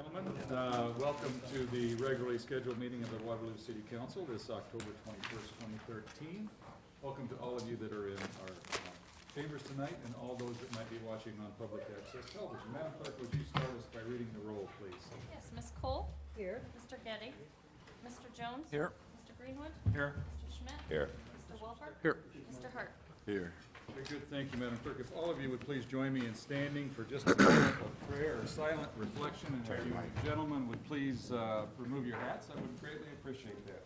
Gentlemen, welcome to the regularly scheduled meeting of the Waterloo City Council this October 21st, 2013. Welcome to all of you that are in our chambers tonight and all those that might be watching on public access television. Madam Clerk, would you start us by reading the roll, please? Yes, Ms. Cole? Here. Mr. Getty? Mr. Jones? Here. Mr. Greenwood? Here. Mr. Schmidt? Here. Mr. Wolford? Here. Mr. Hart? Here. Very good, thank you, Madam Clerk. If all of you would please join me in standing for just a moment of prayer or silent reflection, and if you gentlemen would please remove your hats, I would greatly appreciate that.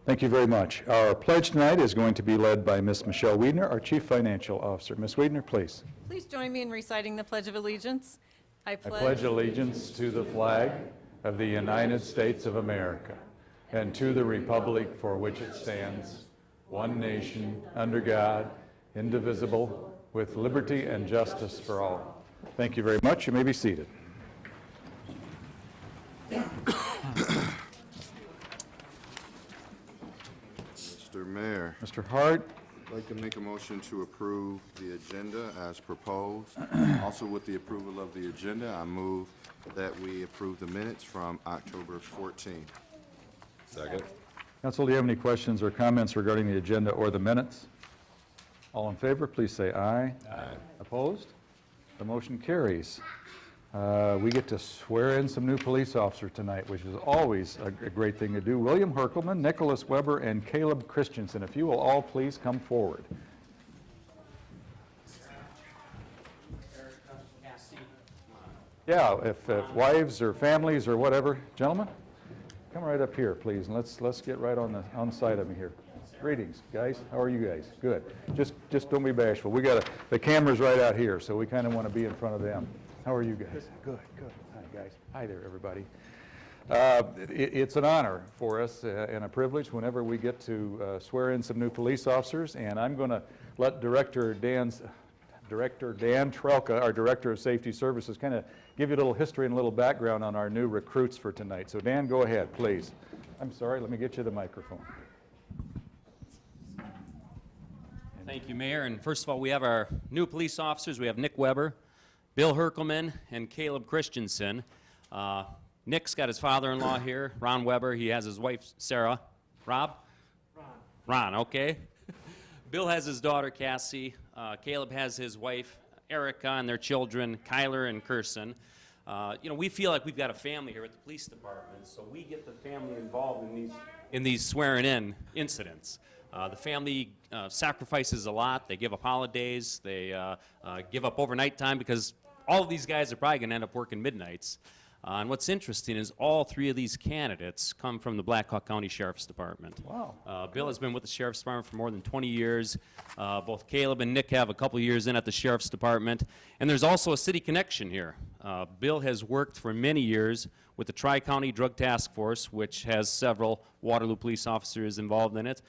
Thank you very much. Our pledge tonight is going to be led by Ms. Michelle Wiedner, our Chief Financial Officer. Ms. Wiedner, please. Please join me in reciting the Pledge of Allegiance. I pledge allegiance to the flag of the United States of America and to the republic for which it stands, one nation, under God, indivisible, with liberty and justice for all. Thank you very much. You may be seated. Mr. Mayor, Mr. Hart, I'd like to make a motion to approve the agenda as proposed. Also, with the approval of the agenda, I move that we approve the minutes from October 14. Second. Council, do you have any questions or comments regarding the agenda or the minutes? All in favor, please say aye. Aye. Opposed? The motion carries. We get to swear in some new police officers tonight, which is always a great thing to do. William Herkelman, Nicholas Weber, and Caleb Christensen. If you will all please come forward. Yeah, if wives or families or whatever, gentlemen, come right up here, please, and let's get right on the side of me here. Greetings, guys. How are you guys? Good. Just don't be bashful. We got the camera's right out here, so we kind of want to be in front of them. How are you guys? Good. Hi, guys. Hi there, everybody. It's an honor for us and a privilege whenever we get to swear in some new police officers, and I'm going to let Director Dan Trelka, our Director of Safety Services, kind of give you a little history and a little background on our new recruits for tonight. So Dan, go ahead, please. I'm sorry, let me get you the microphone. Thank you, Mayor. And first of all, we have our new police officers. We have Nick Weber, Bill Herkelman, and Caleb Christensen. Nick's got his father-in-law here, Ron Weber. He has his wife, Sarah. Rob? Ron, okay. Bill has his daughter, Cassie. Caleb has his wife, Erica, and their children, Kyler and Kirsten. We feel like we've got a family here at the police department, so we get the family involved in these swearing-in incidents. The family sacrifices a lot. They give up holidays. They give up overnight time because all of these guys are probably going to end up working midnights. And what's interesting is all three of these candidates come from the Black Hawk County Sheriff's Department. Wow. Bill has been with the Sheriff's Department for more than 20 years. Both Caleb and Nick have a couple years in at the Sheriff's Department. And there's also a city connection here. Bill has worked for many years with the Tri-County Drug Task Force, which has several Waterloo police officers involved in it.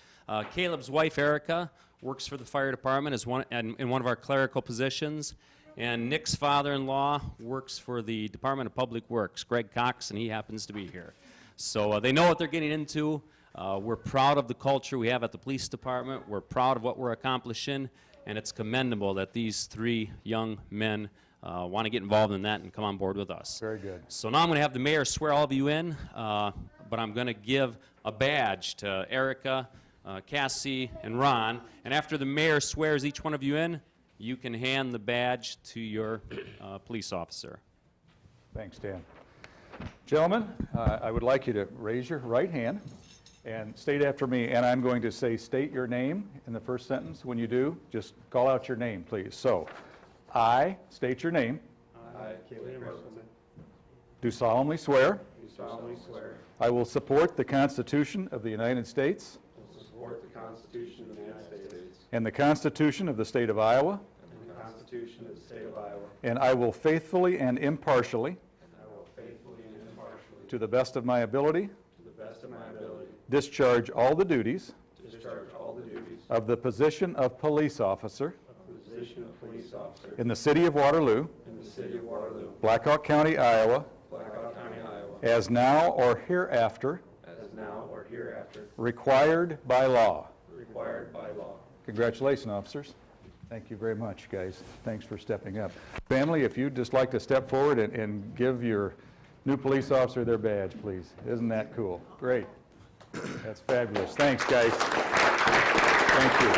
Caleb's wife, Erica, works for the fire department in one of our clerical positions. And Nick's father-in-law works for the Department of Public Works, Greg Cox, and he happens to be here. So they know what they're getting into. We're proud of the culture we have at the police department. We're proud of what we're accomplishing, and it's commendable that these three young men want to get involved in that and come on board with us. Very good. So now I'm going to have the mayor swear all of you in, but I'm going to give a badge to Erica, Cassie, and Ron. And after the mayor swears each one of you in, you can hand the badge to your police officer. Thanks, Dan. Gentlemen, I would like you to raise your right hand and state after me, and I'm going to say state your name in the first sentence. When you do, just call out your name, please. So, I state your name. I, Caleb Herkelman, Do solemnly swear do solemnly swear I will support the Constitution of the United States to support the Constitution of the United States and the Constitution of the State of Iowa, and the Constitution of the State of Iowa, and I will faithfully and impartially, and I will faithfully and impartially, to the best of my ability, to the best of my ability, discharge all the duties discharge all the duties of the position of police officer of the position of police officer in the city of Waterloo, in the city of Waterloo, Blackhawk County, Iowa, Blackhawk County, Iowa, as now or hereafter as now or hereafter required by law. required by law. Congratulations, officers. Thank you very much, guys. Thanks for stepping up. Family, if you'd just like to step forward and give your new police officer their badge, please. Isn't that cool? Great. That's fabulous. Thanks, guys. Thank you.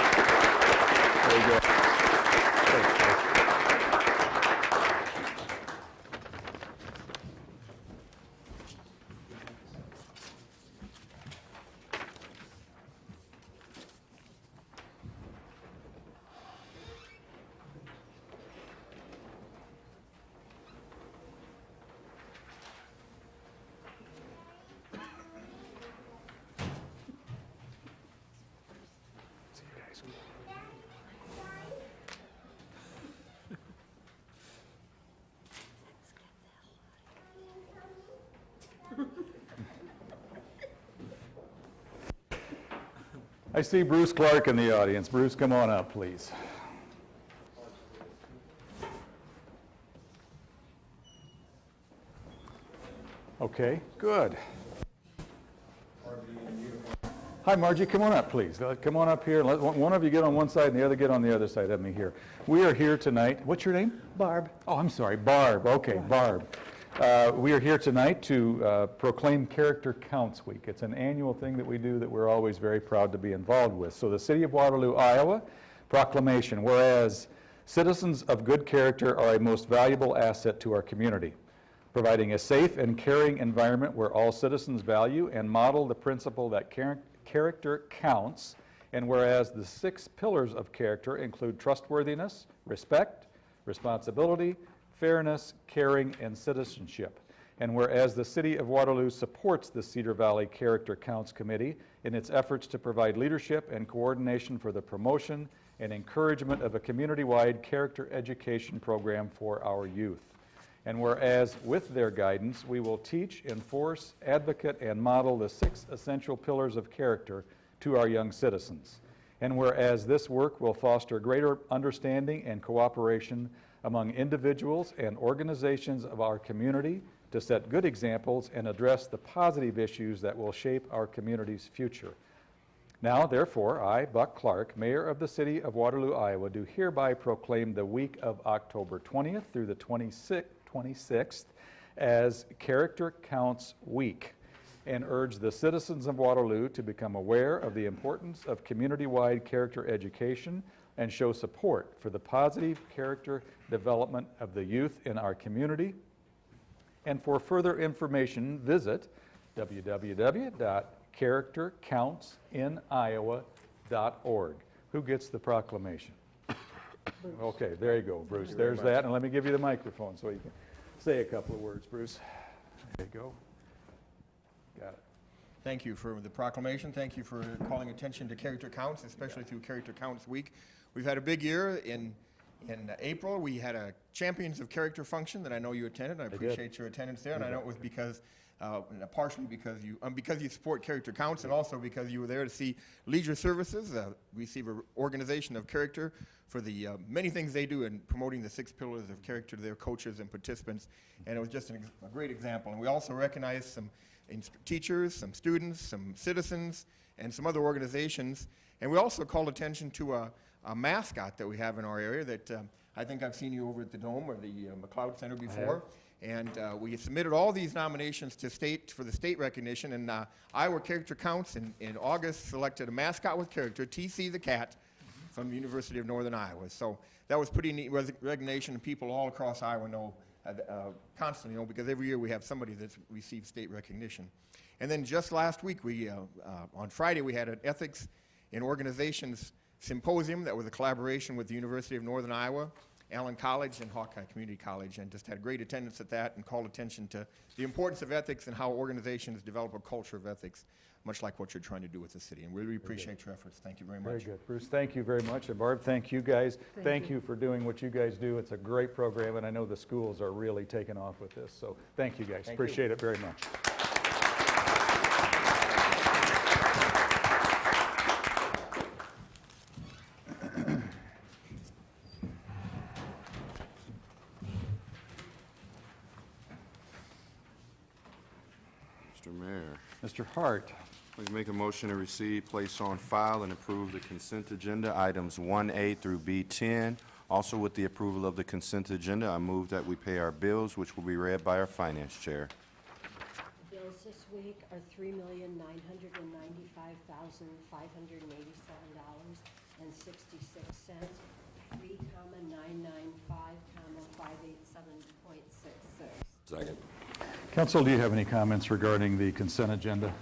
There you go. Thanks, guys. See you guys. I see Bruce Clark in the audience. Bruce, come on up, please. Okay, good. Hi, Margie, come on up, please. Come on up here. Let one of you get on one side and the other get on the other side of me here. We are here tonight. What's your name? Barb. Oh, I'm sorry, Barb. Okay, Barb. We are here tonight to proclaim Character Counts Week. It's an annual thing that we do that we're always very proud to be involved with. So the City of Waterloo, Iowa, proclamation. Whereas citizens of good character are a most valuable asset to our community, providing a safe and caring environment where all citizens value and model the principle that character counts. And whereas the 6 pillars of character include trustworthiness, respect, responsibility, fairness, caring, and citizenship. And whereas the City of Waterloo supports the Cedar Valley Character Counts Committee in its efforts to provide leadership and coordination for the promotion and encouragement of a community-wide character education program for our youth. And whereas with their guidance, we will teach, enforce, advocate, and model the 6 essential pillars of character to our young citizens. And whereas this work will foster greater understanding and cooperation among individuals and organizations of our community to set good examples and address the positive issues that will shape our community's future. Now, therefore, I, Buck Clark, Mayor of the City of Waterloo, Iowa, do hereby proclaim the week of October 20th through the 26th as Character Counts Week, and urge the citizens of Waterloo to become aware of the importance of community-wide character education and show support for the positive character development of the youth in our community. And for further information, visit www.charactercountsiniowa.org. Who gets the proclamation? Okay, there you go, Bruce. There's that, and let me give you the microphone so you can say a couple of words, Bruce. There you go. Got it. Thank you for the proclamation. Thank you for calling attention to Character Counts, especially through Character Counts Week. We've had a big year. In April, we had a Champions of Character function that I know you attended. I appreciate your attendance there, and I know it was because, partially because you support Character Counts, and also because you were there to see Leisure Services receive an organization of character for the many things they do in promoting the 6 pillars of character to their coaches and participants, and it was just a great example. And we also recognized some teachers, some students, some citizens, and some other organizations. And we also called attention to a mascot that we have in our area that I think I've seen you over at the Dome or the McLeod Center before. And we submitted all these nominations to for the state recognition. And Iowa Character Counts in August selected a mascot with character, TC the Cat, from the University of Northern Iowa. So that was pretty neat recognition, and people all across Iowa know, constantly know, because every year we have somebody that's received state recognition. And then just last week, on Friday, we had an Ethics in Organizations Symposium that was a collaboration with the University of Northern Iowa, Allen College, and Hawkeye Community College, and just had great attendance at that and called attention to the importance of ethics and how organizations develop a culture of ethics, much like what you're trying to do with the city. And we really appreciate your efforts. Thank you very much. Very good. Bruce, thank you very much. And Barb, thank you guys. Thank you for doing what you guys do. It's a great program, and I know the schools are really taking off with this. So thank you guys. Appreciate it very much. Mr. Mayor, Mr. Hart. please make a motion to receive, place on file, and approve the consent agenda, items 1A through B10. Also, with the approval of the consent agenda, I move that we pay our bills, which will be read by our finance chair. Bills this week are $3,995,587.66. 3,995,587.66. Second. Council, do you have any comments regarding the consent agenda?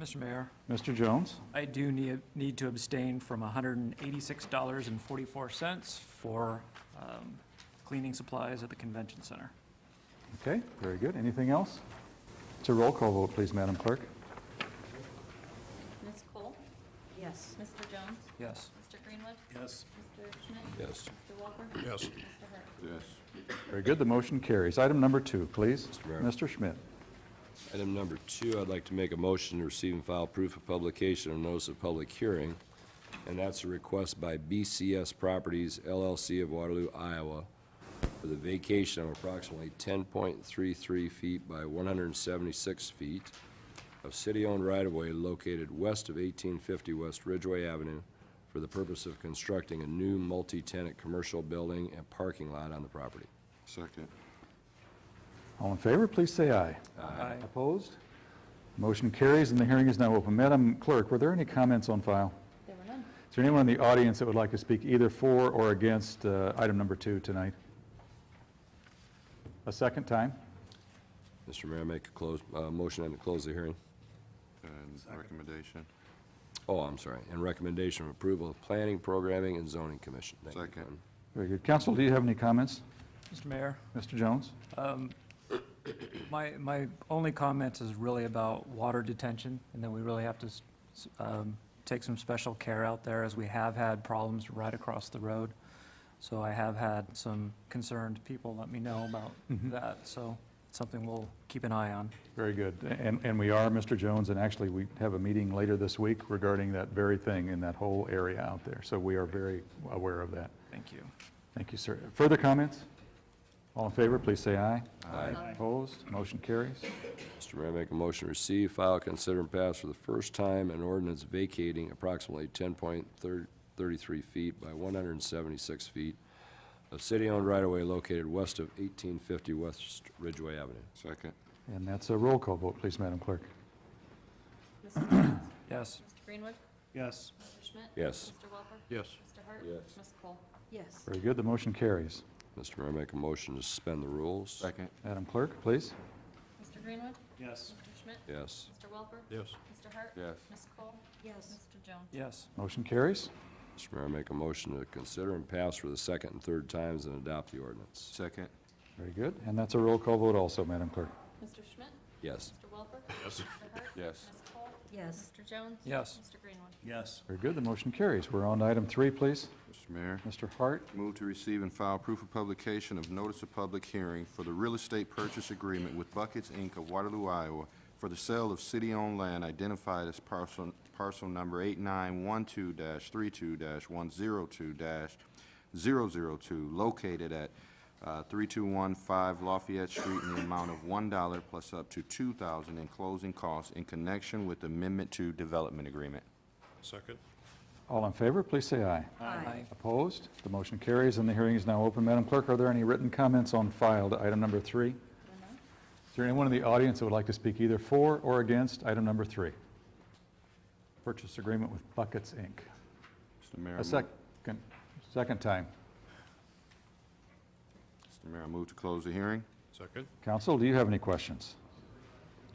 Mr. Mayor, Mr. Jones? I do need to abstain from $186.44 for cleaning supplies at the convention center. Okay, very good. Anything else? It's a roll call vote, please, Madam Clerk. Ms. Cole? Yes. Mr. Jones? Yes. Mr. Greenwood? Yes. Mr. Schmidt? Yes. Mr. Welper? Yes. Mr. Hart? Yes. Very good, the motion carries. Item number 2, please. Mr. Mayor. Mr. Schmidt. Item number 2, I'd like to make a motion to receive and file proof of publication of notice of public hearing, and that's a request by BCS Properties LLC of Waterloo, Iowa, for the vacation of approximately 10.33 feet by 176 feet of city-owned right-of-way located west of 1850 West Ridgeway Avenue for the purpose of constructing a new multi-tenant commercial building and parking lot on the property. Second. All in favor, please say aye. Aye. Opposed? Motion carries, and the hearing is now open. Madam Clerk, were there any comments on file? There were none. Is there anyone in the audience that would like to speak either for or against item number 2 tonight? A second time? Mr. Mayor, make a motion and to close the hearing. And recommendation. Oh, I'm sorry, and recommendation of approval of Planning, Programming, and Zoning Commission. Thank you, Second. Glenn. Very good. Council, do you have any comments? Mr. Mayor, Mr. Jones? my only comment is really about water detention, and that we really have to take some special care out there, as we have had problems right across the road. So I have had some concerned people let me know about that, so it's something we'll keep an eye on. Very good. And we are, Mr. Jones, and actually, we have a meeting later this week regarding that very thing in that whole area out there. So we are very aware of that. Thank you. Thank you, sir. Further comments? All in favor, please say aye. Aye. Opposed? Motion carries. Mr. Mayor, make a motion to receive, file, consider, and pass for the first time an ordinance vacating approximately 10.33 feet by 176 feet of city-owned right-of-way located west of 1850 West Ridgeway Avenue. Second. And that's a roll call vote, please, Madam Clerk. Mr. Jones? Yes. Mr. Greenwood? Yes. Mr. Schmidt? Yes. Mr. Welper? Yes. Mr. Hart? Yes. Ms. Cole? Yes. Very good, the motion carries. Mr. Mayor, make a motion to suspend the rules. Second. Madam Clerk, please. Mr. Greenwood? Yes. Mr. Schmidt? Yes. Mr. Welper? Yes. Mr. Hart? Yes. Ms. Cole? Yes. Mr. Jones? Yes. Motion carries. Mr. Mayor, make a motion to consider and pass for the second and third times and adopt the ordinance. Second. Very good. And that's a roll call vote also, Madam Clerk. Mr. Schmidt? Yes. Mr. Welper? Yes. Mr. Hart? Yes. Ms. Cole? Yes. Mr. Jones? Yes. Mr. Greenwood? Yes. Very good, the motion carries. We're on to item 3, please. Mr. Mayor. Mr. Hart. Move to receive and file proof of publication of notice of public hearing for the real estate purchase agreement with Buckets, Inc. of Waterloo, Iowa, for the sale of city-owned land identified as parcel number 8912-32-102-002, located at 3215 Lafayette Street in the amount of $1 plus up to $2,000 in closing costs in connection with Amendment 2 Development Agreement. Second. All in favor, please say aye. Aye. Opposed? The motion carries, and the hearing is now open. Madam Clerk, are there any written comments on file to item number 3? Is there anyone in the audience that would like to speak either for or against item number 3? Purchase agreement with Buckets, Inc. Mr. Mayor. A second time. Mr. Mayor, I move to close the hearing. Second. Council, do you have any questions?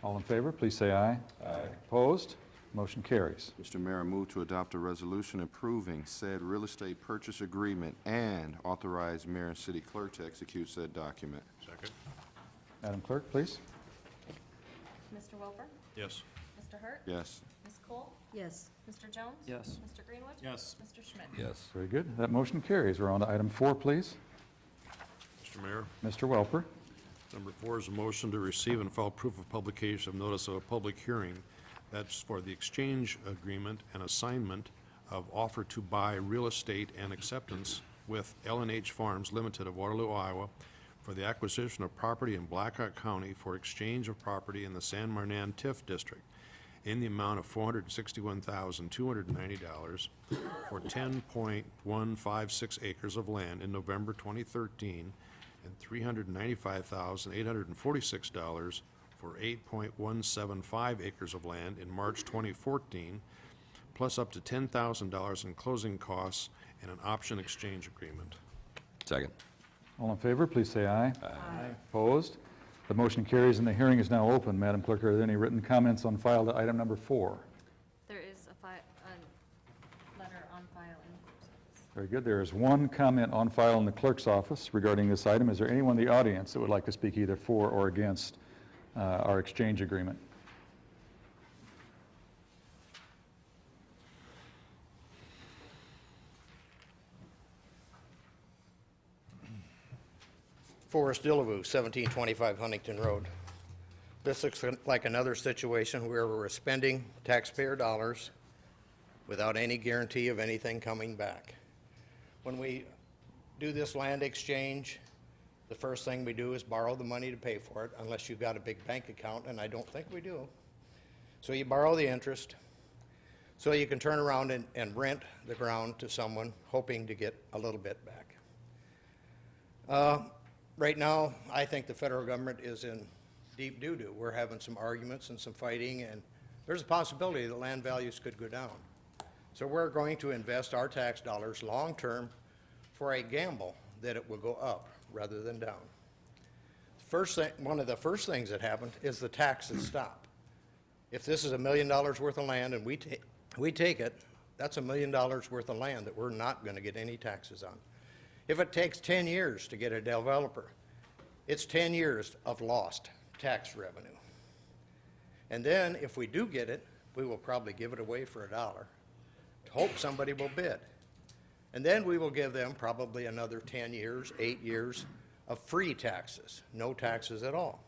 All in favor, please say aye. Aye. Opposed? Motion carries. Mr. Mayor, I move to adopt a resolution approving said real estate purchase agreement and authorize mayor and city clerk to execute said document. Second. Madam Clerk, please. Mr. Welper? Yes. Mr. Hart? Yes. Ms. Cole? Yes. Mr. Jones? Yes. Mr. Greenwood? Yes. Mr. Schmidt? Yes. Very good. That motion carries. We're on to item 4, please. Mr. Mayor, Mr. Welper. number 4 is a motion to receive and file proof of publication of notice of a public hearing. That's for the exchange agreement and assignment of offer to buy real estate and acceptance with L&H Farms Limited of Waterloo, Iowa, for the acquisition of property in Blackhawk County for exchange of property in the San Marnan TIF district in the amount of $461,290 for 10.156 acres of land in November 2013 and $395,846 for 8.175 acres of land in March 2014, plus up to $10,000 in closing costs and an option exchange agreement. Second. All in favor, please say aye. Aye. Opposed? The motion carries and the hearing is now open. Madam Clerk, are there any written comments on file to item number 4? There is a letter on file in the clerk's office. Very good. There is one comment on file in the clerk's office regarding this item. Is there anyone in the audience that would like to speak either for or against our exchange agreement? Forrest Dillaboo, 1725 Huntington Road. This looks like another situation where we're spending taxpayer dollars without any guarantee of anything coming back. When we do this land exchange, the first thing we do is borrow the money to pay for it, unless you've got a big bank account, and I don't think we do. So you borrow the interest, so you can turn around and rent the ground to someone, hoping to get a little bit back. Right now, I think the federal government is in deep doo-doo. We're having some arguments and some fighting, and there's a possibility that land values could go down. So we're going to invest our tax dollars long-term for a gamble that it will go up rather than down. One of the first things that happened is the taxes stop. If this is $1 million worth of land and we take it, that's $1 million worth of land that we're not going to get any taxes on. If it takes 10 years to get a developer, it's 10 years of lost tax revenue. And then if we do get it, we will probably give it away for $1 to hope somebody will bid. And then we will give them probably another 10 years, 8 years of free taxes, no taxes at all.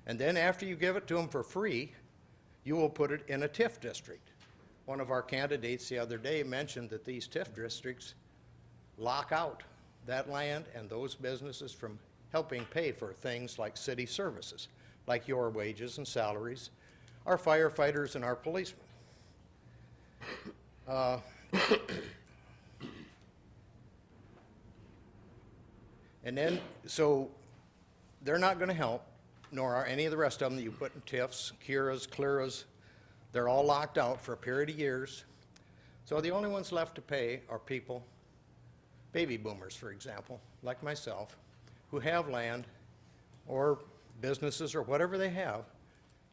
And then after you give it to them for free, you will put it in a TIF district. One of our candidates the other day mentioned that these TIF districts lock out that land and those businesses from helping pay for things like city services, like your wages and salaries, our firefighters and our policemen. And then, so they're not going to help, nor are any of the rest of them that you put in TIFs, CURAs, CLERAs. They're all locked out for a period of years. So the only ones left to pay are people, baby boomers, for example, like myself, who have land or businesses or whatever they have.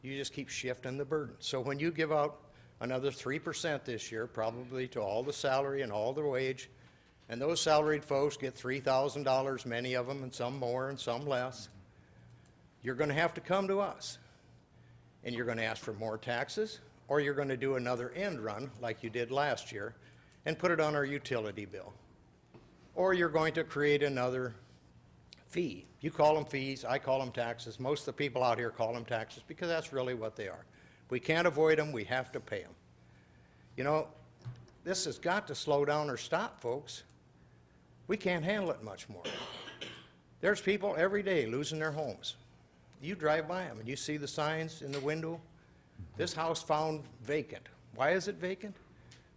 You just keep shifting the burden. So when you give out another 3% this year, probably to all the salary and all the wage, and those salaried folks get $3,000, many of them, and some more and some less, you're going to have to come to us. And you're going to ask for more taxes, or you're going to do another end run like you did last year and put it on our utility bill. Or you're going to create another fee. You call them fees, I call them taxes. Most of the people out here call them taxes because that's really what they are. We can't avoid them, we have to pay them. You know, this has got to slow down or stop, folks. We can't handle it much more. There's people every day losing their homes. You drive by them and you see the signs in the window. This house found vacant. Why is it vacant?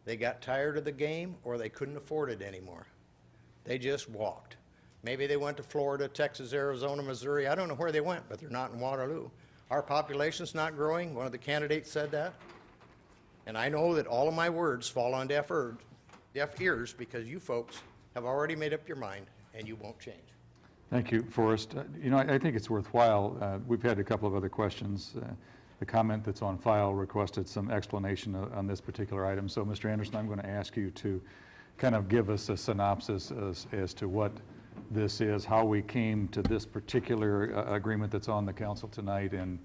They got tired of the game or they couldn't afford it anymore. They just walked. Maybe they went to Florida, Texas, Arizona, Missouri. I don't know where they went, but they're not in Waterloo. Our population's not growing. One of the candidates said that. And I know that all of my words fall on deaf ears because you folks have already made up your mind and you won't change. Thank you, Forrest. You know, I think it's worthwhile. We've had a couple of other questions. The comment that's on file requested some explanation on this particular item. So, Mr. Anderson, I'm going to ask you to kind of give us a synopsis as to what this is, how we came to this particular agreement that's on the council tonight, and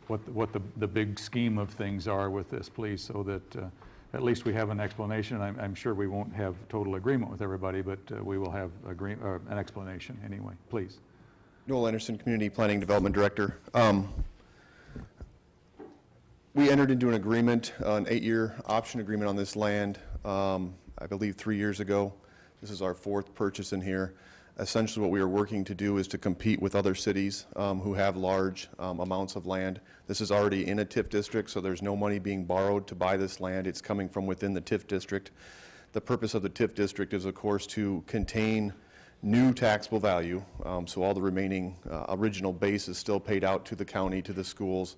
what the big scheme of things are with this, please, so that at least we have an explanation. I'm sure we won't have total agreement with everybody, but we will have an explanation anyway. Please. Noel Anderson, Community Planning Development Director. We entered into an agreement, an 8-year option agreement on this land, I believe 3 years ago. This is our 4th purchase in here. Essentially, what we are working to do is to compete with other cities who have large amounts of land. This is already in a TIF district, so there's no money being borrowed to buy this land. It's coming from within the TIF district. The purpose of the TIF district is, of course, to contain new taxable value, so all the remaining original base is still paid out to the county, to the schools.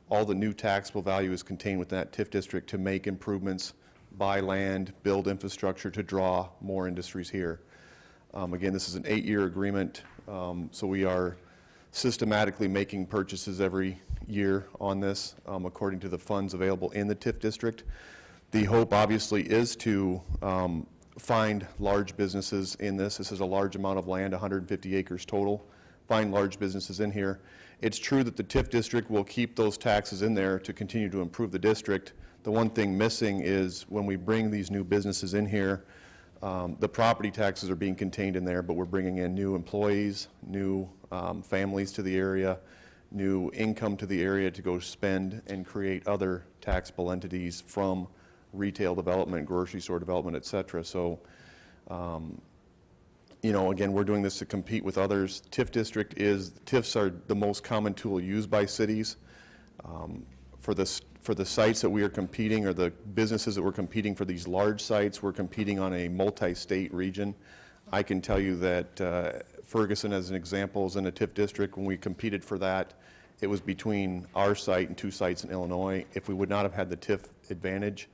All the new taxable value is contained within that TIF district to make improvements, buy land, build infrastructure to draw more industries here. Again, this is an 8-year agreement, so we are systematically making purchases every year on this according to the funds available in the TIF district. The hope, obviously, is to find large businesses in this. This is a large amount of land, 150 acres total. Find large businesses in here. It's true that the TIF district will keep those taxes in there to continue to improve the district. The one thing missing is when we bring these new businesses in here, the property taxes are being contained in there, but we're bringing in new employees, new families to the area, new income to the area to go spend and create other taxable entities from retail development, grocery store development, et cetera. So, you know, again, we're doing this to compete with others. TIFs are the most common tool used by cities. For the sites that we are competing, or the businesses that we're competing for, these large sites, we're competing on a multi-state region. I can tell you that Ferguson, as an example, is in a TIF district. When we competed for that, it was between our site and 2 sites in Illinois. If we would not have had the TIF advantage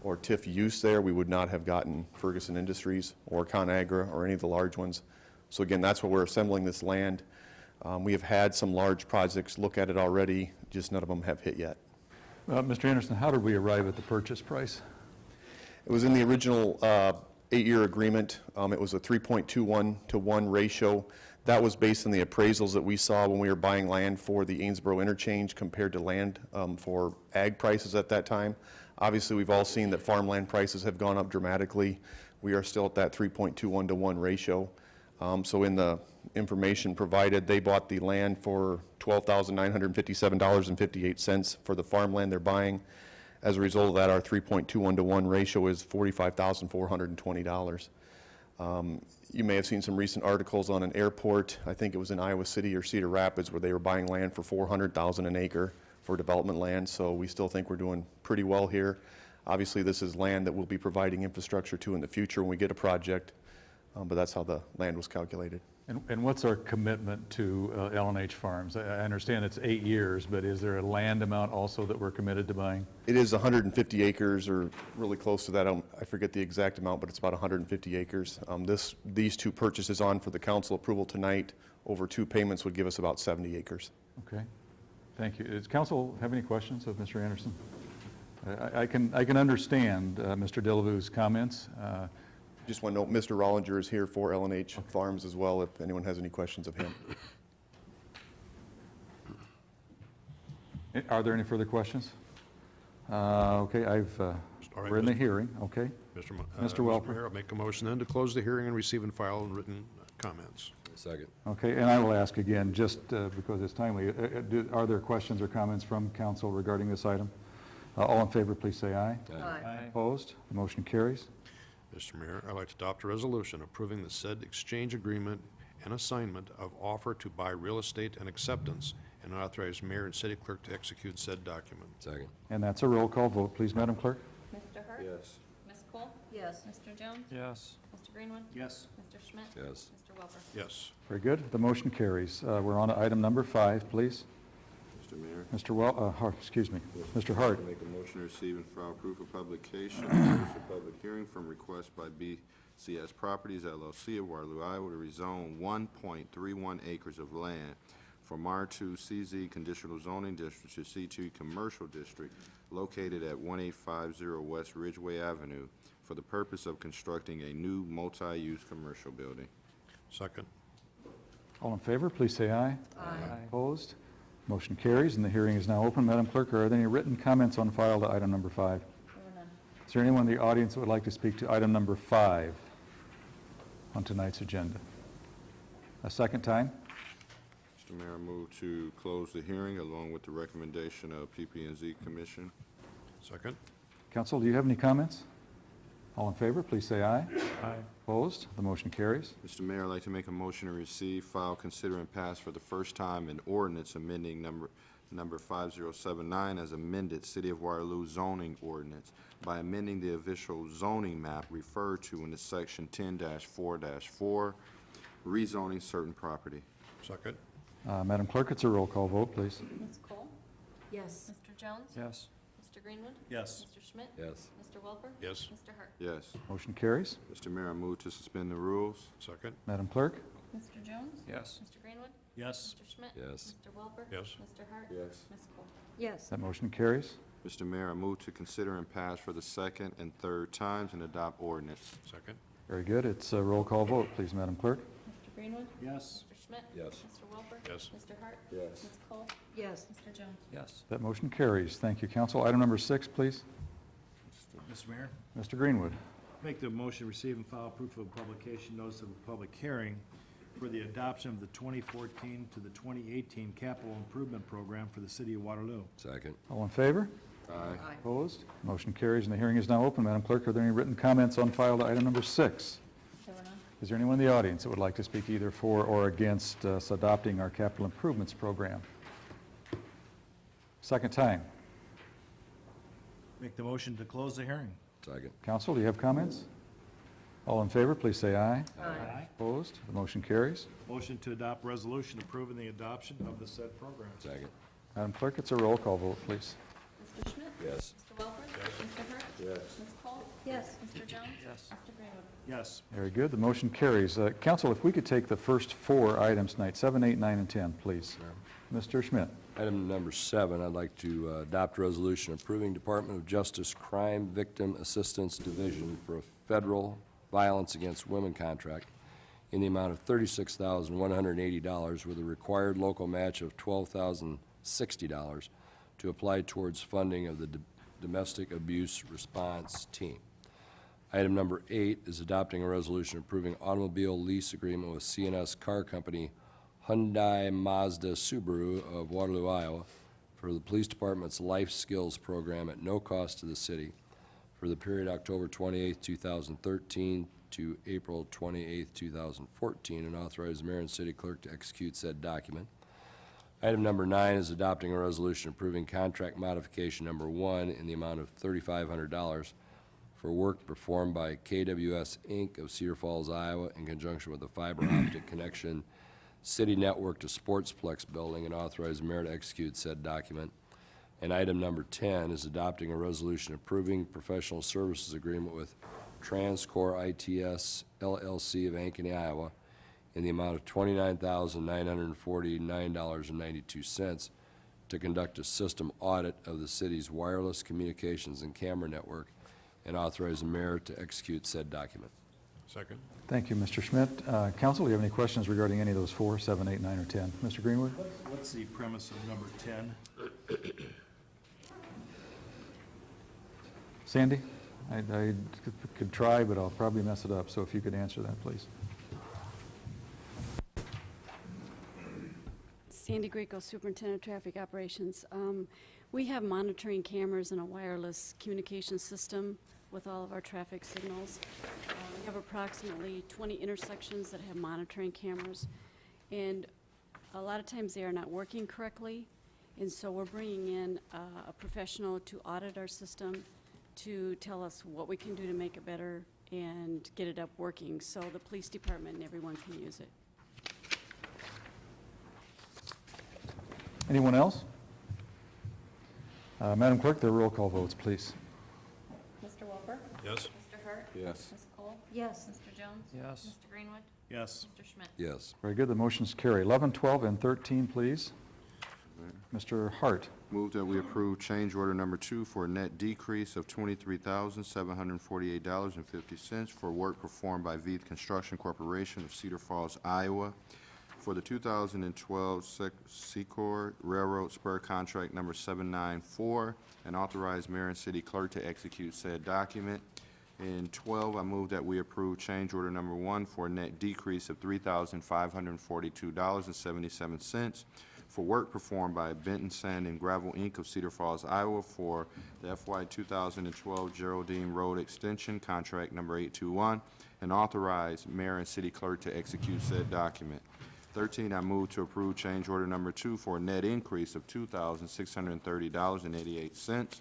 or TIF use there, we would not have gotten Ferguson Industries or ConAgra or any of the large ones. So again, that's why we're assembling this land. We have had some large projects look at it already, just none of them have hit yet. Mr. Anderson, how did we arrive at the purchase price? It was in the original 8-year agreement. It was a 3.21 to 1 ratio. That was based on the appraisals that we saw when we were buying land for the Amesboro interchange compared to land for ag prices at that time. Obviously, we've all seen that farmland prices have gone up dramatically. We are still at that 3.21 to 1 ratio. So in the information provided, they bought the land for $12,957.58 for the farmland they're buying. As a result of that, our 3.21 to 1 ratio is $45,420. You may have seen some recent articles on an airport. I think it was in Iowa City or Cedar Rapids, where they were buying land for $400,000 an acre for development land. So we still think we're doing pretty well here. Obviously, this is land that we'll be providing infrastructure to in the future when we get a project, but that's how the land was calculated. And what's our commitment to L&H Farms? I understand it's 8 years, but is there a land amount also that we're committed to buying? It is 150 acres, or really close to that. I forget the exact amount, but it's about 150 acres. These 2 purchases on for the council approval tonight over 2 payments would give us about 70 acres. Okay, thank you. Does council have any questions of Mr. Anderson? I can understand Mr. Delavue's comments. Just want to note, Mr. Rollinger is here for L&H Farms as well, if anyone has any questions of him. Are there any further questions? Okay, we're in the hearing, okay. Mr. Welper. Mayor, I'll make a motion then to close the hearing and receive and file written comments. Second. Okay, and I will ask again, just because it's timely, are there questions or comments from council regarding this item? All in favor, please say aye. Aye. Opposed? The motion carries. Mr. Mayor, I'd like to adopt a resolution approving the said exchange agreement and assignment of offer to buy real estate and acceptance, and authorize mayor and city clerk to execute said document. Second. And that's a roll call vote, please, Madam Clerk. Mr. Hart? Yes. Ms. Cole? Yes. Mr. Jones? Yes. Mr. Greenwood? Yes. Mr. Schmidt? Yes. Mr. Welper? Yes. Very good. The motion carries. We're on to item number 5, please. Mr. Mayor, Mr. Hart. make a motion to receive and file proof of publication, notice of public hearing from request by BCS Properties LLC of Waterloo, Iowa, to rezone 1.31 acres of land from R2 CZ Conditional Zoning District to C2 Commercial District located at 1850 West Ridgeway Avenue for the purpose of constructing a new multi-use commercial building. Second. All in favor, please say aye. Aye. Opposed? Motion carries, and the hearing is now open. Madam Clerk, are there any written comments on file to item number 5? There were none. Is there anyone in the audience that would like to speak to item number 5 on tonight's agenda? A second time? Mr. Mayor, I move to close the hearing along with the recommendation of PP&Z Commission. Second. Council, do you have any comments? All in favor, please say aye. Aye. Opposed? The motion carries. Mr. Mayor, I'd like to make a motion to receive, file, consider, and pass for the first time an ordinance amending number 5079 as amended City of Waterloo zoning ordinance by amending the official zoning map referred to in the section 10-4-4, rezoning certain property. Second. Madam Clerk, it's a roll call vote, please. Ms. Cole? Yes. Mr. Jones? Yes. Mr. Greenwood? Yes. Mr. Schmidt? Yes. Mr. Welper? Yes. Mr. Hart? Yes. Motion carries. Mr. Mayor, I move to suspend the rules. Second. Madam Clerk? Mr. Jones? Yes. Mr. Greenwood? Yes. Mr. Schmidt? Yes. Mr. Welper? Yes. Mr. Hart? Yes. Ms. Cole? Yes. That motion carries. Mr. Mayor, I move to consider and pass for the second and third times and adopt ordinance. Second. Very good. It's a roll call vote, please, Madam Clerk. Mr. Greenwood? Yes. Mr. Schmidt? Yes. Mr. Welper? Yes. Mr. Hart? Yes. Ms. Cole? Yes. Mr. Jones? Yes. That motion carries. Thank you, council. Item number 6, please. Mr. Mayor, Mr. Greenwood. make the motion to receive and file proof of publication notice of a public hearing for the adoption of the 2014 to the 2018 capital improvement program for the city of Waterloo. Second. All in favor? Aye. Opposed? Motion carries, and the hearing is now open. Madam Clerk, are there any written comments on file to item number 6? There were none. Is there anyone in the audience that would like to speak either for or against us adopting our capital improvements program? Second time. Make the motion to close the hearing. Second. Council, do you have comments? All in favor, please say aye. Aye. Opposed? The motion carries. Motion to adopt resolution approving the adoption of the said program. Second. Madam Clerk, it's a roll call vote, please. Mr. Schmidt? Yes. Mr. Welper? Mr. Hurt? Yes. Ms. Cole? Yes. Mr. Jones? Yes. Mr. Greenwood? Yes. Very good. The motion carries. Council, if we could take the first 4 items tonight, 7, 8, 9, and 10, please. Mr. Schmidt. Item number 7, I'd like to adopt a resolution approving Department of Justice Crime Victim Assistance Division for a federal violence against women contract in the amount of $36,180 with a required local match of $12,060 to apply towards funding of the domestic abuse response team. Item number 8 is adopting a resolution approving automobile lease agreement with CNS Car Company Hyundai Mazda Subaru of Waterloo, Iowa, for the Police Department's Life Skills Program at no cost to the city for the period October 28, 2013 to April 28, 2014, and authorize the mayor and city clerk to execute said document. Item number 9 is adopting a resolution approving contract modification number 1 in the amount of $3,500 for work performed by KWS Inc. of Cedar Falls, Iowa, in conjunction with the fiber optic connection city network to Sportsplex building, and authorize the mayor to execute said document. And item number 10 is adopting a resolution approving professional services agreement with Transcore ITS LLC of Ankeny, Iowa, in the amount of $29,949.92 to conduct a system audit of the city's wireless communications and camera network, and authorize the mayor to execute said document. Second. Thank you, Mr. Schmidt. Council, do you have any questions regarding any of those 4, 7, 8, 9, or 10? Mr. Greenwood? What's the premise of number 10? Sandy? I could try, but I'll probably mess it up, so if you could answer that, please. Sandy Greco, Superintendent of Traffic Operations. We have monitoring cameras and a wireless communication system with all of our traffic signals. We have approximately 20 intersections that have monitoring cameras, and a lot of times they are not working correctly, and so we're bringing in a professional to audit our system to tell us what we can do to make it better and get it up working so the police department and everyone can use it. Anyone else? Madam Clerk, the roll call votes, please. Mr. Welper? Yes. Mr. Hurt? Yes. Ms. Cole? Yes. Mr. Jones? Yes. Mr. Greenwood? Yes. Mr. Schmidt? Yes. Very good. The motion's carry. 11, 12, and 13, please. Mr. Hart. Move that we approve change order number 2 for a net decrease of $23,748.50 for work performed by Veith Construction Corporation of Cedar Falls, Iowa, for the 2012 Secor Railroad Spur Contract number 794, and authorize mayor and city clerk to execute said document. In 12, I move that we approve change order number 1 for a net decrease of $3,542.77 for work performed by Benton Sand and Gravel, Inc. of Cedar Falls, Iowa for the FY 2012 Geraldine Road Extension, contract number 821, and authorize mayor and city clerk to execute said document. 13, I move to approve change order number 2 for a net increase of $2,630.88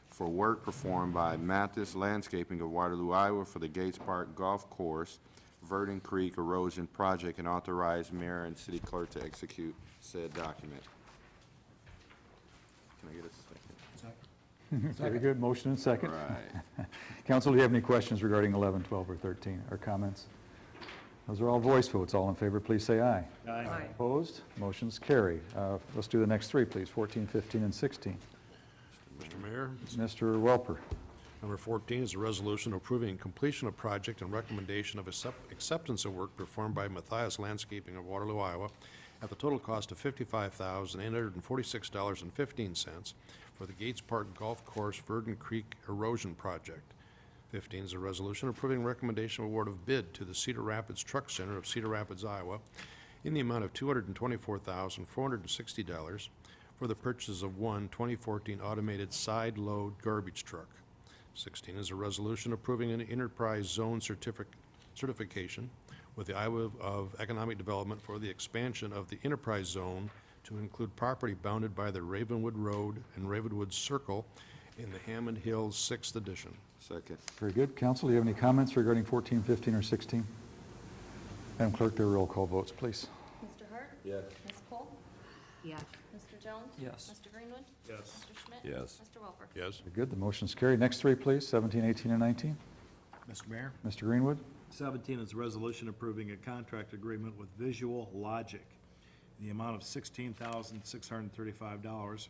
for work performed by Mathis Landscaping of Waterloo, Iowa for the Gates Park Golf Course Verdon Creek Erosion Project, and authorize mayor and city clerk to execute said document. Can I get a second? Very good, motion and second. Right. Council, do you have any questions regarding 11, 12, or 13, or comments? Those are all voice votes. All in favor, please say aye. Aye. Opposed? Motion's carried. Let's do the next three, please, 14, 15, and 16. Mr. Mayor, Mr. Welper. number 14 is a resolution approving completion of project and recommendation of acceptance of work performed by Matthias Landscaping of Waterloo, Iowa, at the total cost of $55,846.15 for the Gates Park Golf Course Verdon Creek Erosion Project. 15 is a resolution approving recommendation of award of bid to the Cedar Rapids Truck Center of Cedar Rapids, Iowa, in the amount of $224,460 for the purchase of one 2014 automated side load garbage truck. 16 is a resolution approving an enterprise zone certification with the Iowa of Economic Development for the expansion of the enterprise zone to include property bounded by the Ravenwood Road and Ravenwood Circle in the Hammond Hills 6th Edition. Second. Very good. Council, do you have any comments regarding 14, 15, or 16? Madam Clerk, there are roll call votes, please. Mr. Hart? Yes. Ms. Cole? Yes. Mr. Jones? Yes. Mr. Greenwood? Yes. Mr. Schmidt? Yes. Mr. Welper? Yes. Very good, the motion's carried. Next three, please, 17, 18, and 19. Mr. Mayor, Mr. Greenwood. 17 is a resolution approving a contract agreement with Visual Logic in the amount of $16,635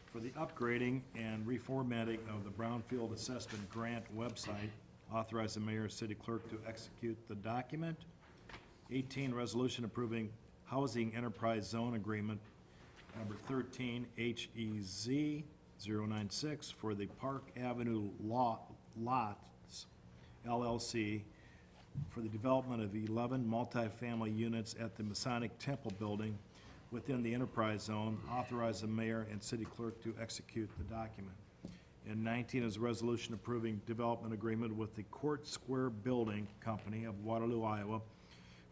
for the upgrading and reformatting of the Brownfield Assessment Grant website. Authorize the mayor and city clerk to execute the document. 18, resolution approving housing enterprise zone agreement number 13, HEZ 096 for the Park Avenue Lots LLC for the development of 11 multifamily units at the Masonic Temple Building within the enterprise zone. Authorize the mayor and city clerk to execute the document. And 19 is a resolution approving development agreement with the Court Square Building Company of Waterloo, Iowa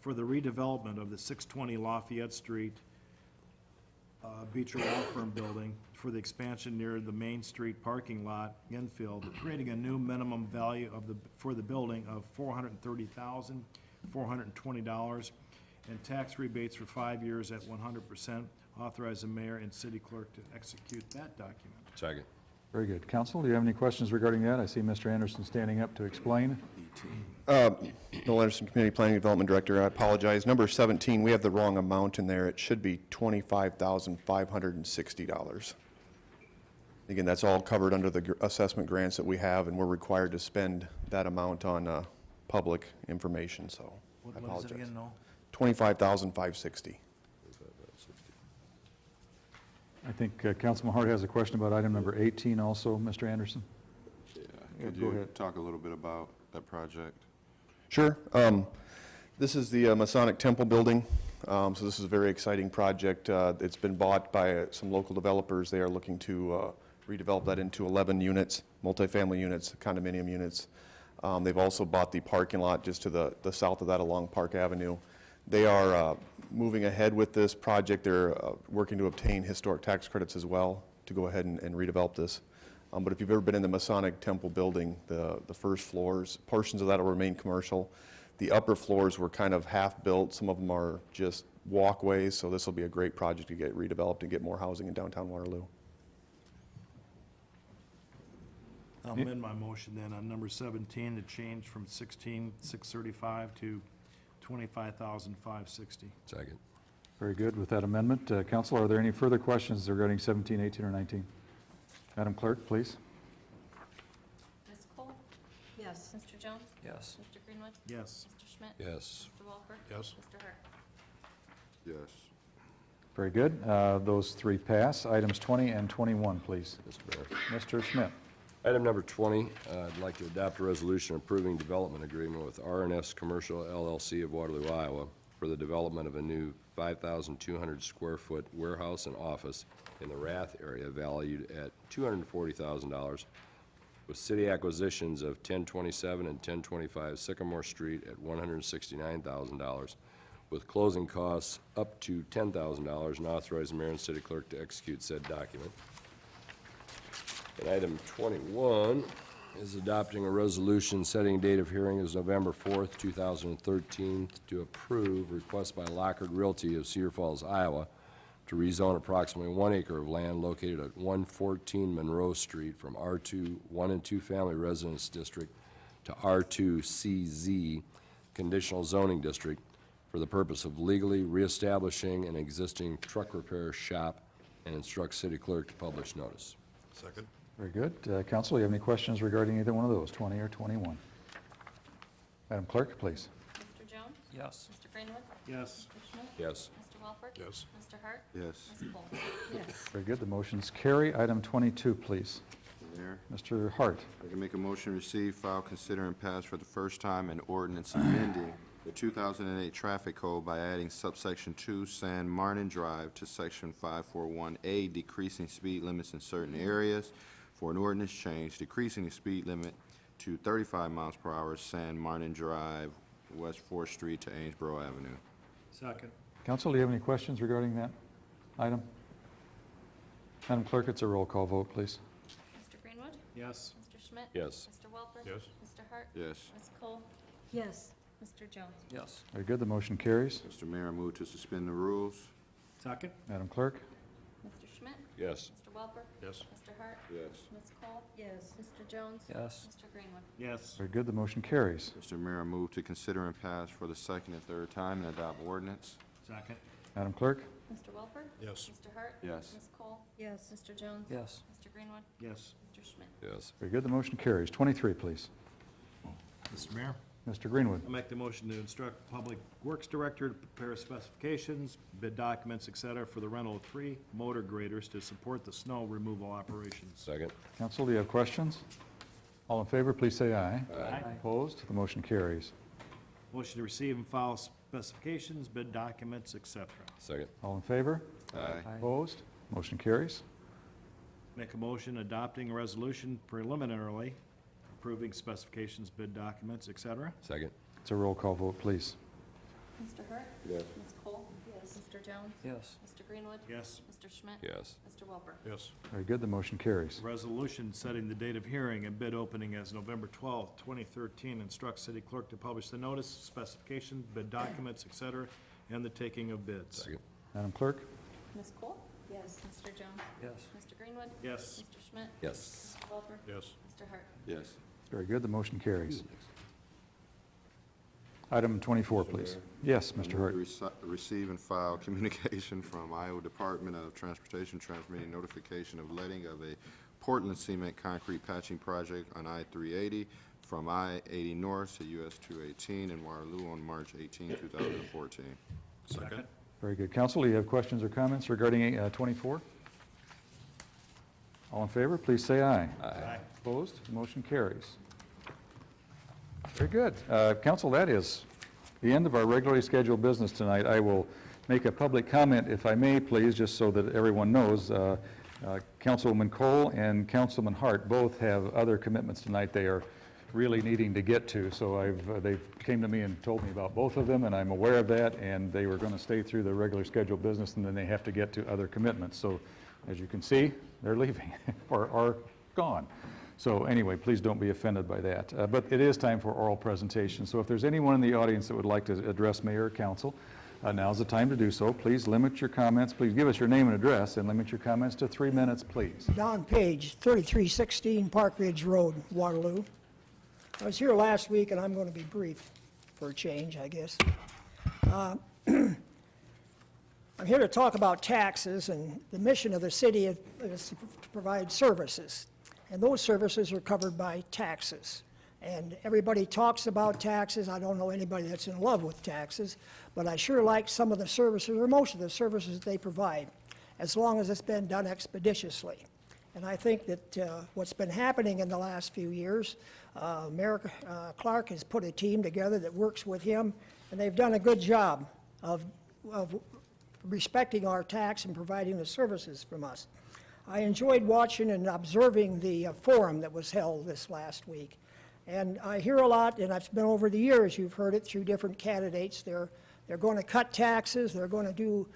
for the redevelopment of the 620 Lafayette Street Beecher Law Firm Building for the expansion near the Main Street parking lot infill, creating a new minimum value for the building of $430,420 and tax rebates for 5 years at 100%. Authorize the mayor and city clerk to execute that document. Second. Very good. Council, do you have any questions regarding that? I see Mr. Anderson standing up to explain. Noel Anderson, Community Planning Development Director. I apologize. Number 17, we have the wrong amount in there. It should be $25,560. Again, that's all covered under the assessment grants that we have, and we're required to spend that amount on public information, so I What is it apologize. again, Noel? $25,560. I think Councilman Hart has a question about item number 18 also, Mr. Anderson. Yeah. Could go you ahead. talk a little bit about that project? Sure. This is the Masonic Temple Building. So this is a very exciting project. It's been bought by some local developers. They are looking to redevelop that into 11 units, multifamily units, condominium units. They've also bought the parking lot just to the south of that along Park Avenue. They are moving ahead with this project. They're working to obtain historic tax credits as well to go ahead and redevelop this. But if you've ever been in the Masonic Temple building, the first floors, portions of that will remain commercial. The upper floors were kind of half-built. Some of them are just walkways, so this will be a great project to get redeveloped and get more housing in downtown Waterloo. I'll amend my motion then on number 17 to change from 16,635 to 25,560. Second. Very good. With that amendment, Council, are there any further questions regarding 17, 18, or 19? Madam Clerk, please. Ms. Cole? Yes. Mr. Jones? Yes. Mr. Greenwood? Yes. Mr. Schmidt? Yes. Mr. Welper? Yes. Mr. Hart? Yes. Very good. Those three pass. Items 20 and 21, please. Mr. Mayor. Mr. Schmidt. Item number 20, I'd like to adopt a resolution approving development agreement with R&S Commercial LLC of Waterloo, Iowa for the development of a new 5,200 square foot warehouse and office in the Rath area valued at $240,000, with city acquisitions of 1027 and 1025 Sycamore Street at $169,000, with closing costs up to $10,000, and authorize the mayor and city clerk to execute said document. And item 21 is adopting a resolution setting date of hearing as November 4th, 2013, to approve request by Lockard Realty of Cedar Falls, Iowa, to rezone approximately 1 acre of land located at 114 Monroe Street from R2 1 and 2 Family Residence District to R2CZ Conditional Zoning District for the purpose of legally reestablishing an existing truck repair shop, and instruct city clerk to publish notice. Second. Very good. Council, do you have any questions regarding either one of those, 20 or 21? Madam Clerk, please. Mr. Jones? Yes. Mr. Greenwood? Yes. Mr. Schmidt? Yes. Mr. Welper? Yes. Mr. Hart? Yes. Ms. Cole? Yes. Very good. The motion's carry. Item 22, please. Mayor, Mr. Hart. I can make a motion to receive, file, consider, and pass for the first time an ordinance amending the 2008 traffic code by adding subsection 2 San Martin Drive to section 541A, decreasing speed limits in certain areas, for an ordinance change decreasing the speed limit to 35 miles per hour San Martin Drive, West 4th Street to Amesboro Avenue. Second. Council, do you have any questions regarding that item? Madam Clerk, it's a roll call vote, please. Mr. Greenwood? Yes. Mr. Schmidt? Yes. Mr. Welper? Yes. Mr. Hart? Yes. Ms. Cole? Yes. Mr. Jones? Yes. Very good. The motion carries. Mr. Mayor, I move to suspend the rules. Second. Madam Clerk. Mr. Schmidt? Yes. Mr. Welper? Yes. Mr. Hart? Yes. Ms. Cole? Yes. Mr. Jones? Yes. Mr. Greenwood? Yes. Very good. The motion carries. Mr. Mayor, I move to consider and pass for the second and third time and adopt ordinance. Second. Madam Clerk. Mr. Welper? Yes. Mr. Hart? Yes. Ms. Cole? Yes. Mr. Jones? Yes. Mr. Greenwood? Yes. Mr. Schmidt? Yes. Very good. The motion carries. 23, please. Mr. Mayor, Mr. Greenwood. I'll make the motion to instruct Public Works Director to prepare specifications, bid documents, et cetera, for the rental of 3 motor graders to support the snow removal operations. Second. Council, do you have questions? All in favor, please say aye. Aye. Opposed? The motion carries. Motion to receive and file specifications, bid documents, et cetera. Second. All in favor? Aye. Opposed? Motion carries. Make a motion adopting a resolution preliminarily approving specifications, bid documents, et cetera. Second. It's a roll call vote, please. Mr. Hart? Yes. Ms. Cole? Yes. Mr. Jones? Yes. Mr. Greenwood? Yes. Mr. Schmidt? Yes. Mr. Welper? Yes. Very good. The motion carries. Resolution setting the date of hearing and bid opening as November 12th, 2013. Instruct city clerk to publish the notice, specifications, bid documents, et cetera, and the taking of bids. Second. Madam Clerk. Ms. Cole? Yes. Mr. Jones? Yes. Mr. Greenwood? Yes. Mr. Schmidt? Yes. Mr. Welper? Yes. Mr. Hart? Yes. Very good. The motion carries. Item 24, please. Yes, Mr. Hart. Receive and file communication from Iowa Department of Transportation transmitting notification of letting of a Portland cement concrete patching project on I-380 from I-80 North to US 218 in Waterloo on March 18, 2014. Second. Very good. Council, do you have questions or comments regarding 24? All in favor, please say aye. Aye. Opposed? The motion carries. Very good. Council, that is the end of our regularly scheduled business tonight. I will make a public comment, if I may, please, just so that everyone knows. Councilwoman Cole and Councilman Hart both have other commitments tonight they are really needing to get to, so they came to me and told me about both of them, and I'm aware of that, and they were going to stay through the regular scheduled business, and then they have to get to other commitments. So, as you can see, they're leaving or are gone. So anyway, please don't be offended by that. But it is time for oral presentation. So if there's anyone in the audience that would like to address mayor or council, now's the time to do so. Please limit your comments. Please give us your name and address and limit your comments to 3 minutes, please. Don Page, 3316 Park Ridge Road, Waterloo. I was here last week, and I'm going to be brief for a change, I guess. I'm here to talk about taxes, and the mission of the city is to provide services. And those services are covered by taxes. And everybody talks about taxes. I don't know anybody that's in love with taxes, but I sure like some of the services, or most of the services they provide, as long as it's been done expeditiously. And I think that what's been happening in the last few years, Mayor Clark has put a team together that works with him, and they've done a good job of respecting our tax and providing the services from us. I enjoyed watching and observing the forum that was held this last week. And I hear a lot, and it's been over the years, you've heard it through different candidates, they're going to cut taxes, they're going to do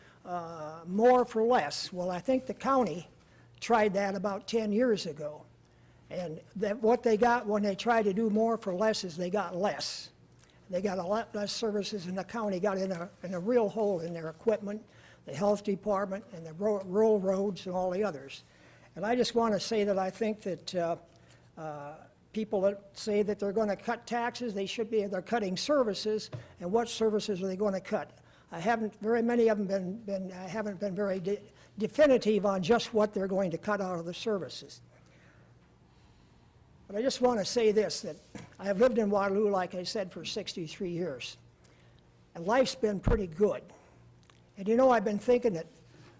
more for less. Well, I think the county tried that about 10 years ago. And that what they got when they tried to do more for less is they got less. They got a lot less services, and the county got in a real hole in their equipment, the health department, and the rural roads and all the others. And I just want to say that I think that people that say that they're going to cut taxes, they're cutting services, and what services are they going to cut? Very many of them haven't been very definitive on just what they're going to cut out of the services. But I just want to say this, that I have lived in Waterloo, like I said, for 63 years. And life's been pretty good. And you know, I've been thinking that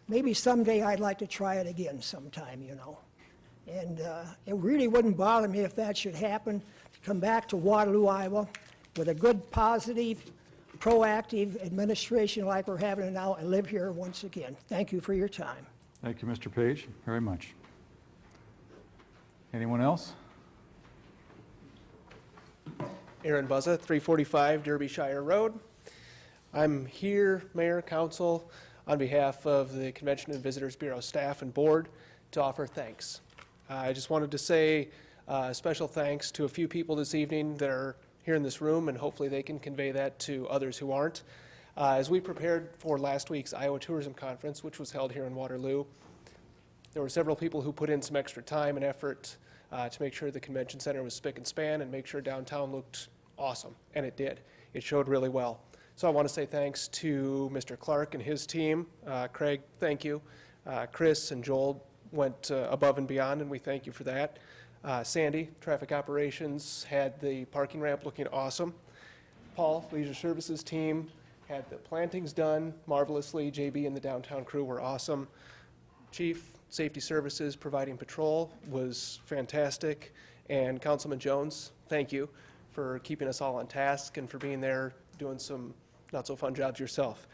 maybe someday I'd like to try it again sometime, you know. And it really wouldn't bother me if that should happen, to come back to Waterloo, Iowa, with a good, positive, proactive administration like we're having now, and live here once again. Thank you for your time. Thank you, Mr. Page, very much. Anyone else? Aaron Buzza, 345 Derbyshire Road. I'm here, Mayor, Council, on behalf of the Convention and Visitors Bureau staff and board to offer thanks. I just wanted to say special thanks to a few people this evening that are here in this room, and hopefully they can convey that to others who aren't. As we prepared for last week's Iowa Tourism Conference, which was held here in Waterloo, there were several people who put in some extra time and effort to make sure the convention center was spick and span and make sure downtown looked awesome, and it did. It showed really well. So I want to say thanks to Mr. Clark and his team. Craig, thank you. Chris and Joel went above and beyond, and we thank you for that. Sandy, traffic operations, had the parking ramp looking awesome. Paul, leisure services team, had the plantings done marvelously. JB and the downtown crew were awesome. Chief, safety services providing patrol was fantastic. And Councilman Jones, thank you for keeping us all on task and for being there doing some not so fun jobs yourself.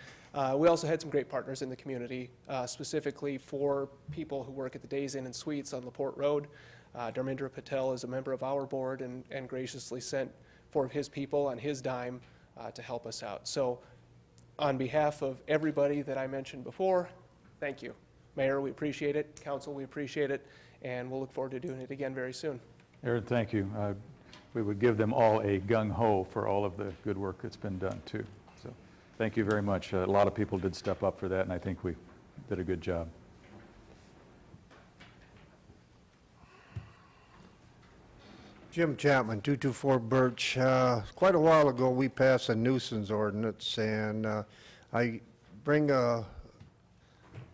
We also had some great partners in the community, specifically for people who work at the Days Inn and Suites on LaPorte Road. Dharmendra Patel is a member of our board and graciously sent 4 of his people on his dime to help us out. So on behalf of everybody that I mentioned before, thank you. Mayor, we appreciate it. Council, we appreciate it. And we'll look forward to doing it again very soon. Aaron, thank you. We would give them all a gung-ho for all of the good work that's been done, too. So thank you very much. A lot of people did step up for that, and I think we did a good job. Jim Chapman, 224 Birch. Quite a while ago, we passed a nuisance ordinance, and I bring a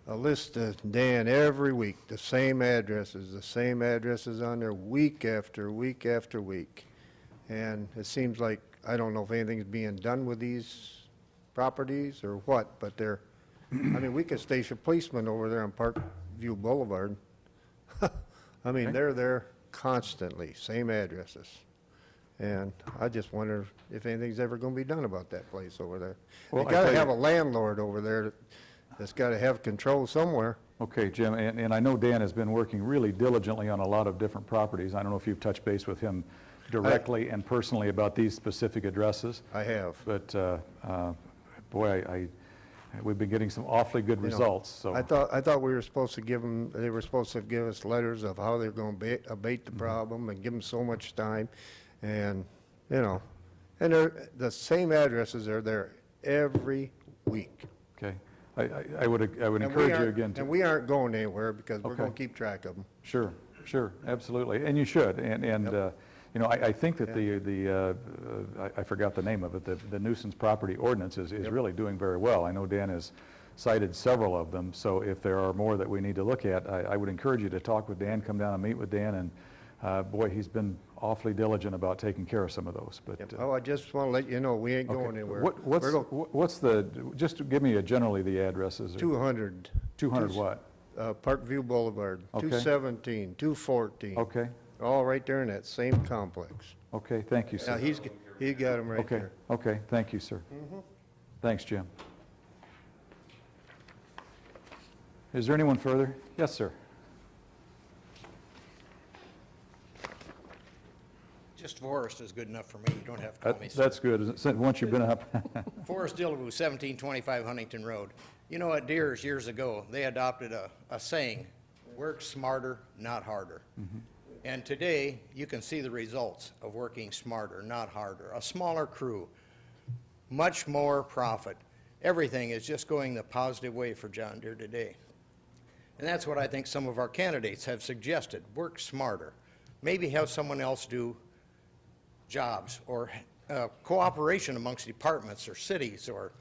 list to Dan every week, the same addresses on there week after week after week. And it seems like, I don't know if anything's being done with these properties or what, but they're, I mean, we could station policemen over there on Parkview Boulevard. I mean, they're there constantly, same addresses. And I just wonder if anything's ever going to be done about that place over there. Well, They got to have a landlord over there that's got to have control somewhere. Okay, Jim, and I know Dan has been working really diligently on a lot of different properties. I don't know if you've touched base with him directly and personally about these specific addresses. I have. But, boy, we've been getting some awfully good results, so. I thought we were supposed to give them, they were supposed to give us letters of how they're going to abate the problem and give them so much time. And, you know, and they're, the same addresses are there every week. Okay. I would encourage you again to. And we aren't going anywhere because we're going to keep track of them. Sure, sure, absolutely, and you should, and you know, I think that I forgot the name of it, the nuisance property ordinance is really doing very well. I know Dan has cited several of them, so if there are more that we need to look at, I would encourage you to talk with Dan, come down and meet with Dan, and boy, he's been awfully diligent about taking care of some of those. But Oh, I just want to let you know, we ain't going anywhere. What's the, just give me generally the addresses. 200. 200 what? Parkview Boulevard, Okay. 217, 214. Okay, All right there in that same complex. okay, thank you, Now, sir. he got them right Okay, there. okay, thank you, sir. Thanks, Jim. Is there anyone further? Yes, sir. Just Forrest is good enough for me. You don't have to call me sir. That's good, isn't it? Once you've been up. Forrest Dillaboo, 1725 Huntington Road. You know, at Deers years ago, they adopted a saying, work smarter, not harder. And today, you can see the results of working smarter, not harder. A smaller crew, much more profit. Everything is just going the positive way for John Deere today. And that's what I think some of our candidates have suggested. Work smarter. Maybe have someone else do jobs, or cooperation amongst departments or cities or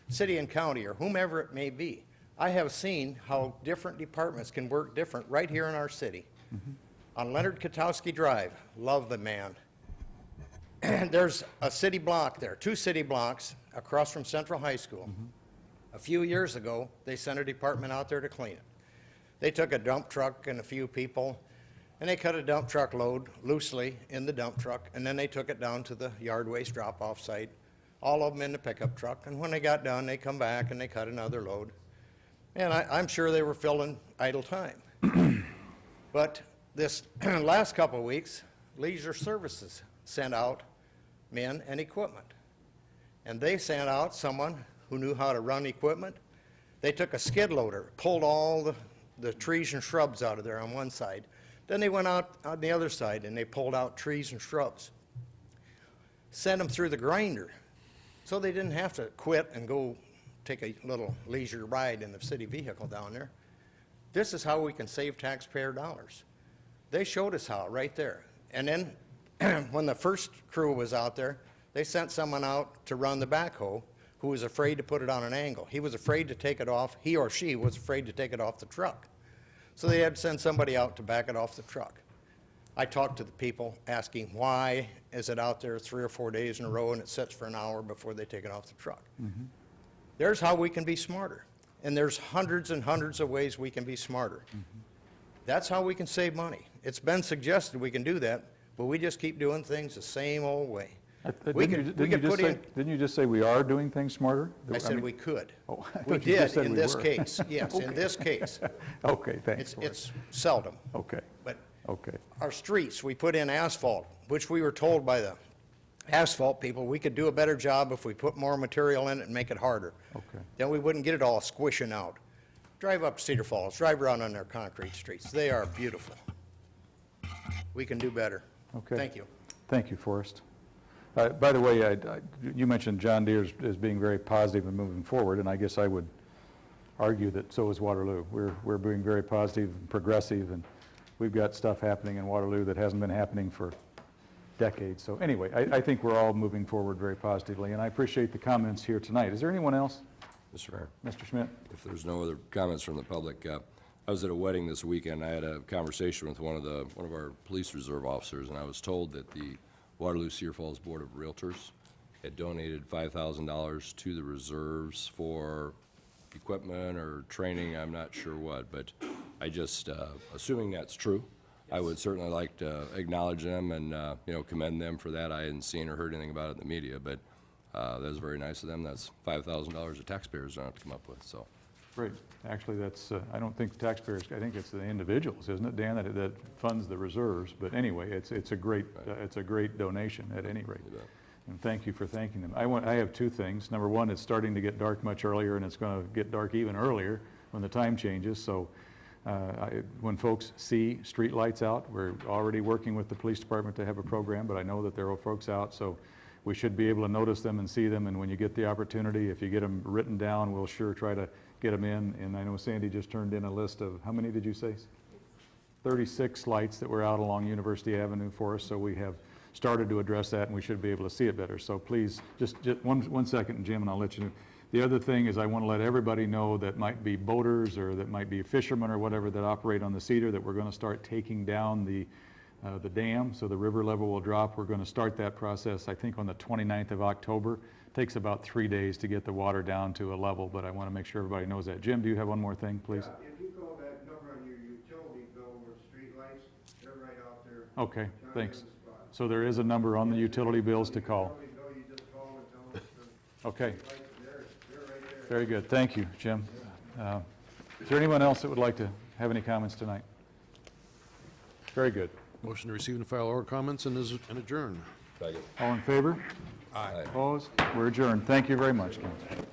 city and county or whomever it may be. I have seen how different departments can work different right here in our city. On Leonard Katowski Drive, love the man. There's a city block there, 2 city blocks across from Central High School. A few years ago, they sent a department out there to clean it. They took a dump truck and a few people, and they cut a dump truck load loosely in the dump truck, and then they took it down to the yard waste drop-off site, all of them in the pickup truck. And when they got done, they come back and they cut another load. And I'm sure they were filling idle time. But this last couple of weeks, Leisure Services sent out men and equipment. And they sent out someone who knew how to run equipment. They took a skid loader, pulled all the trees and shrubs out of there on one side. Then they went out on the other side and they pulled out trees and shrubs. Sent them through the grinder so they didn't have to quit and go take a little leisure ride in the city vehicle down there. This is how we can save taxpayer dollars. They showed us how right there. And then when the first crew was out there, they sent someone out to run the backhoe who was afraid to put it on an angle. He was afraid to take it off, he or she was afraid to take it off the truck. So they had to send somebody out to back it off the truck. I talked to the people asking, why is it out there 3 or 4 days in a row and it sits for an hour before they take it off the truck? There's how we can be smarter. And there's hundreds and hundreds of ways we can be smarter. That's how we can save money. It's been suggested we can do that, but we just keep doing things the same old way. Didn't you just say we are doing things smarter? I said we could. Oh, I We thought you just did said in we this were. case, yes, in this case. Okay, thanks. It's seldom. Okay, But okay. our streets, we put in asphalt, which we were told by the asphalt people, we could do a better job if we put more material in it and make it harder. Okay. Then we wouldn't get it all squishing out. Drive up Cedar Falls, drive around on their concrete streets. They are beautiful. We can do better. Okay. Thank you. Thank you, Forrest. By the way, you mentioned John Deere as being very positive and moving forward, and I guess I would argue that so is Waterloo. We're being very positive and progressive, and we've got stuff happening in Waterloo that hasn't been happening for decades. So anyway, I think we're all moving forward very positively, and I appreciate the comments here tonight. Is there anyone else? Mr. Mayor, Mr. Schmidt? if there's no other comments from the public, I was at a wedding this weekend. I had a conversation with one of our police reserve officers, and I was told that the Waterloo Cedar Falls Board of Realtors had donated $5,000 to the reserves for equipment or training, I'm not sure what, but I just, assuming that's true, I would certainly like to acknowledge them and, commend them for that. I hadn't seen or heard anything about it in the media, but that was very nice of them. That's $5,000 the taxpayers don't have to come up with, so. Great. Actually, that's, I don't think the taxpayers, I think it's the individuals, isn't it, Dan, that funds the reserves? But anyway, it's a great donation at any rate. And thank you for thanking them. I have 2 things. Number one, it's starting to get dark much earlier, and it's going to get dark even earlier when the time changes. So when folks see street lights out, we're already working with the police department to have a program, but I know that there are folks out, so we should be able to notice them and see them. And when you get the opportunity, if you get them written down, we'll sure try to get them in. And I know Sandy just turned in a list of, how many did you say? 36 lights that were out along University Avenue for us, so we have started to address that, and we should be able to see it better. So please, just one second, Jim, and I'll let you know. The other thing is I want to let everybody know that might be boaters or that might be fishermen or whatever that operate on the Cedar, that we're going to start taking down the dam, so the river level will drop. We're going to start that process, I think, on the 29th of October. Takes about 3 days to get the water down to a level, but I want to make sure everybody knows that. Jim, do you have one more thing, please? Yeah, if you call that number on your utility bill with streetlights, they're right out there. Okay, Down thanks. in the spot. So there is a number on the utility bills to call. Utility bill, you just call and tell them it's the Okay, streetlights, they're right there. very good. Thank you, Jim. Is there anyone else that would like to have any comments tonight? Very good. Motion to receive and file all comments and adjourn. Second. All in favor? Aye. Opposed? We're adjourned. Thank you very much, council.